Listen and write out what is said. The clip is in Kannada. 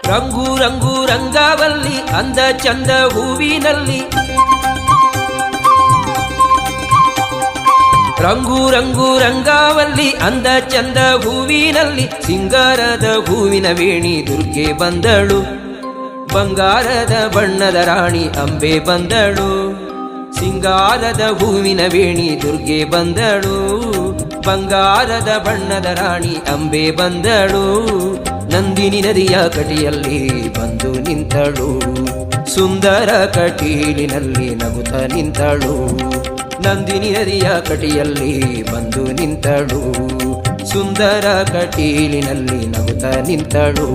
ರಂಗು ರಂಗು ರಂಗವಲ್ಲಿ ಅಂದ ಚಂದ ಹೂವಿನಲ್ಲಿ ರಂಗು ರಂಗು ರಂಗವಲ್ಲಿ ಅಂದ ಚಂದ ಹೂವಿನಲ್ಲಿ ಸಿಂಗಾರದ ಹೂವಿನ ವೇಣಿ ದುರ್ಗೆ ಬಂದಳು ಬಂಗಾರದ ಬಣ್ಣದ ರಾಣಿ ಅಂಬೆ ಬಂದಳು ಸಿಂಗಾರದ ಹೂವಿನ ವೇಣಿ ದುರ್ಗೆ ಬಂದಳು ಬಂಗಾರದ ಬಣ್ಣದ ರಾಣಿ ಅಂಬೆ ಬಂದಳು ನಂದಿನಿ ನದಿಯ ಕಟಿಯಲ್ಲಿ ಬಂದು ನಿಂತಳು ಸುಂದರ ಕಟೀಲಿನಲ್ಲಿ ನಗುತ್ತ ನಿಂತಳು ನಂದಿನಿ ನದಿಯ ಕಟಿಯಲ್ಲಿ ಬಂದು ನಿಂತಳು ಸುಂದರ ಕಟೀಲಿನಲ್ಲಿ ನಗುತ್ತ ನಿಂತಳು